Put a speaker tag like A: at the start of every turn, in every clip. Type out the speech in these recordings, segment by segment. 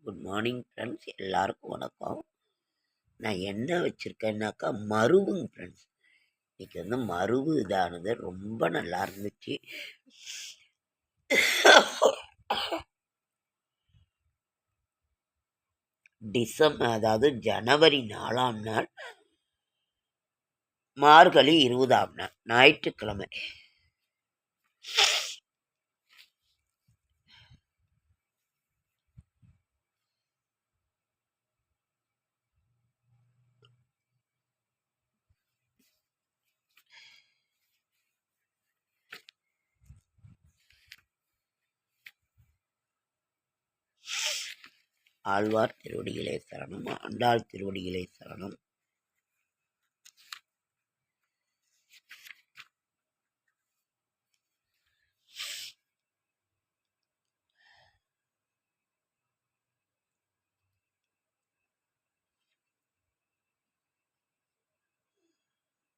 A: Good morning friends, எல்லாருக்கும் வணக்கம். நான் என்ன வச்சுருக்கேன்னாக்கா மருவுங்க ஃப்ரெண்ட்ஸ். இன்றைக்கி மருவு இதானது ரொம்ப நல்லா இருந்துச்சு. அதாவது ஜனவரி 4ஆம் நாள், மார்கழி 20ஆம் நாள், ஞாயிற்றுக்கிழமை. ஆழ்வார் திருவடிகளே சரணம், ஆண்டாள் திருவடிகளே சரணம்.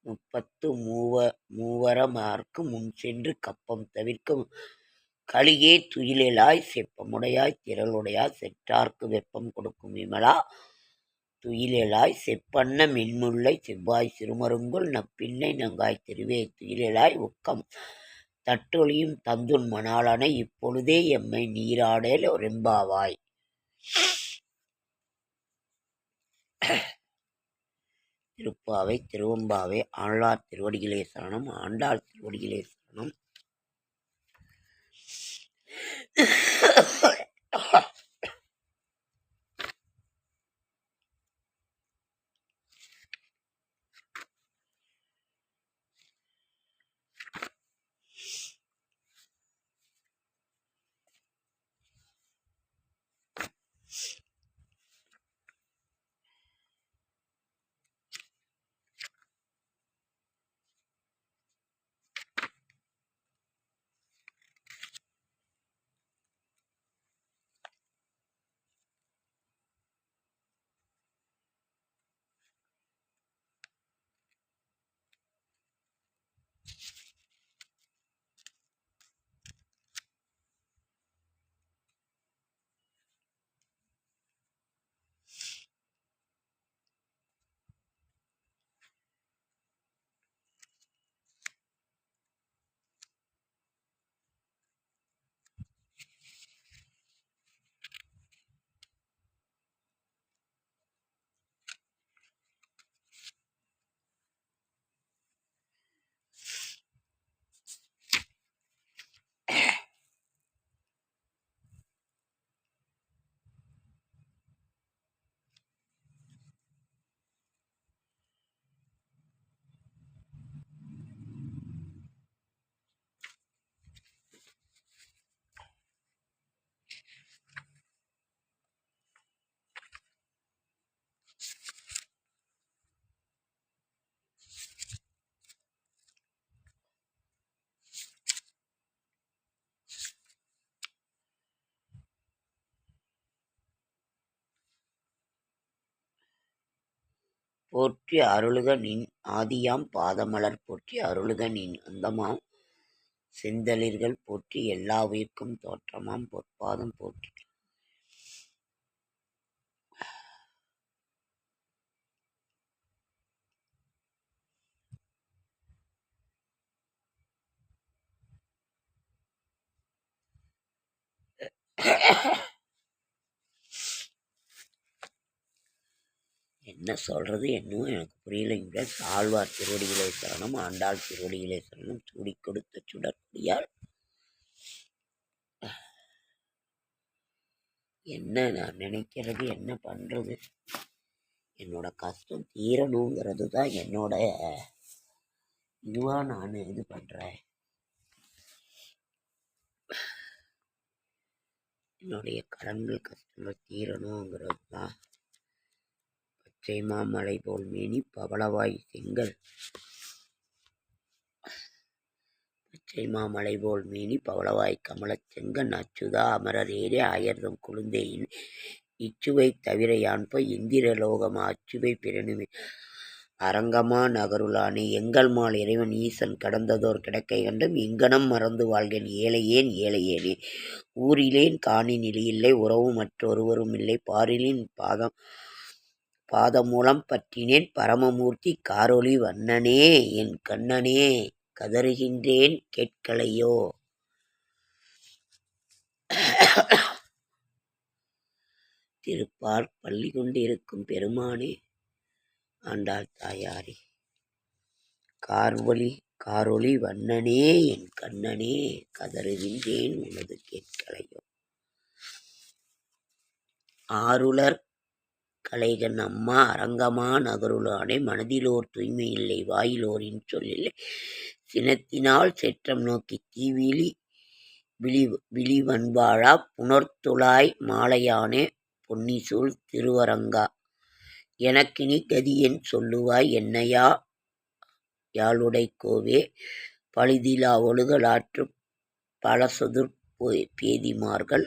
A: முப்பத்து மூவரமார்க்கு முன் சென்று கப்பம் தவிர்க்கும் களியே துயிலெழாய் செப்பமுடையாய் திரளுடையாய் செற்றார்க்கு வெப்பம் கொடுக்கும் விமலா துயிலெழாய் செப்பன்ன மின்முல்லை செவ்வாய் சிறுமருங்குல் நப்பின்னை நங்காய் திருவே துயிலெழாய் உக்கம் தட்டொழியும் தந்துன் மணாளனை இப்பொழுதே எம்மை நீராடேல் ரெம்பாவாய். திருப்பாவை திருவம்பாவை. ஆழ்வார் திருவடிகளே சரணம், ஆண்டாள் திருவடிகளே சரணம். போற்றி அருளுக நின் ஆதியாம் பாதமலர் போற்றி அருளுக நின் அந்தமாம் செந்தளிர்கள் போற்றி எல்லா உயிர்க்கும் தோற்றமாம் பொற்பாதம் போற்றி. என்ன சொல்றது என்னவோ எனக்கு புரியலைங்க. ஆழ்வார் திருவடிகளே சரணம், ஆண்டாள் திருவடிகளே சரணம். சூடி கொடுத்த சுடற்கொடியால் என்ன நான் நினைக்கிறது, என்ன பண்றது, என்னோட கஷ்டம் தீரணுங்கிறது தான் என்னோட இதுவா நான் இது பண்றேன். என்னுடைய கடன்கள் கஷ்டங்கள் தீரணுங்கிறது தான். பச்சை மாமலை போல் மேனி பவளவாய் செங்கல், பச்சை மாமலை போல் மேனி பவளவாய் கமலச் செங்கன் அச்சுதா அமரர் ஏறே ஆயர்தம் குழுந்தேயின் இச்சுவை தவிர யான்ப இந்திரலோகமா அச்சுவை பிறனுமே அரங்கமா நகருளானே எங்கள்மால் இறைவன் ஈசன் கடந்ததோர் கிடக்கை கண்டும் இங்கனம் மறந்து வாழ்கேன் ஏழையேன் ஏழையேனே. ஊரிலேன் காணின் இலியில்லை உறவு மற்றொருவருமில்லை பாரிலின் பாதமூலம் பற்றினேன் பரமமூர்த்தி காரொளி வண்ணனே என் கண்ணனே கதறுகின்றேன் கேட்கலையோ. திருப்பால் பள்ளி கொண்டிருக்கும் பெருமானே ஆண்டாள் தாயாரே காரொளி வண்ணனே என் கண்ணனே கதறுகின்றேன் உனது கேட்கலையோ. ஆருலர் கலைகண் அம்மா அரங்கமா நகருளானே மனதிலோர் தூய்மையில்லை வாயிலோரின் சொல்லில்லை சினத்தினால் செற்றம் நோக்கி தீவிழி விழிவன்பாழா புணர்த்துழாய் மாலையானே பொன்னிசூழ் திருவரங்கா எனக்கினி கதியென் சொல்லுவாய் என்னையா யாழுடை கோவே பழுதிலா ஒழுகலாற்றுப் பலசொதுர் பேதிமார்கள்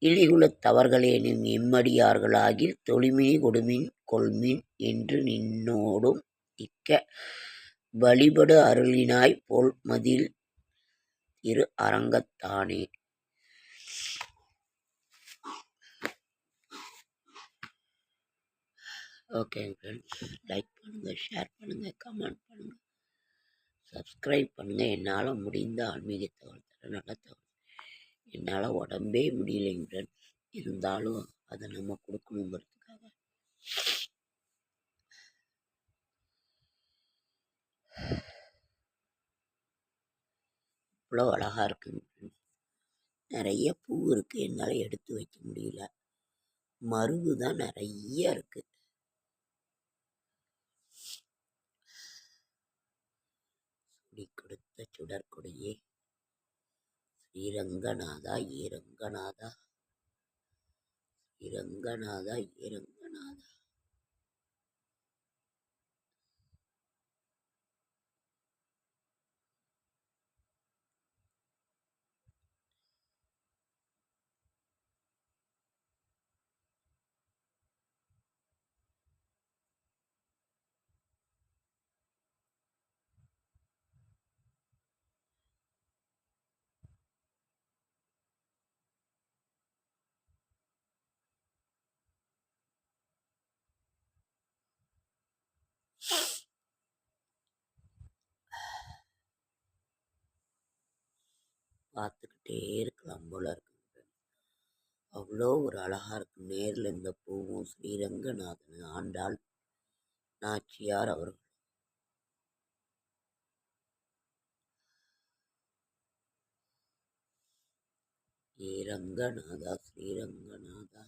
A: இழிகுலத் தவர்களேனும் எம்மடியார்களாகில் தொழுமினி கொடுமின் கொள்மின் என்று நின்னோடும் இக்க வழிபடு அருளினாய் போல்மதில் திரு அரங்கத்தானே. ஓகே ஃப்ரெண்ட்ஸ், லைக் பண்ணுங்கள், ஷேர் பண்ணுங்கள், கமெண்ட் பண்ணுங்கள், சப்ஸ்கிரைப் பண்ணுங்கள். என்னால் முடிந்த ஆன்மீக தகவல் தர நல்ல தகவல். என்னால் உடம்பே முடியலைங்க ஃப்ரெண்ட்ஸ், இருந்தாலும் அதை நம்ம கொடுக்கணுங்கிறதுக்காக இவ்வளோ அழகாக இருக்குங்க ஃப்ரெண்ட்ஸ். நிறைய பூ இருக்குது, என்னால் எடுத்து வைக்க முடியல. மருவு தான் நிறைய இருக்குது. சுடி கொடுத்த சுடற்கொடியே ஸ்ரீரங்கநாதா ஏரங்கநாதா ஸ்ரீரங்கநாதா ஏரங்கநாதா. பார்த்துக்கிட்டே இருக்கலாம் போல இருக்கு. அவ்வளோ ஒரு அழகாக இருக்கும். நேரில் இந்த பூவும் ஸ்ரீரங்கநாதன் ஆண்டாள் நாச்சியார் அவர்கள். ஸ்ரீரங்கநாதா ஸ்ரீரங்கநாதா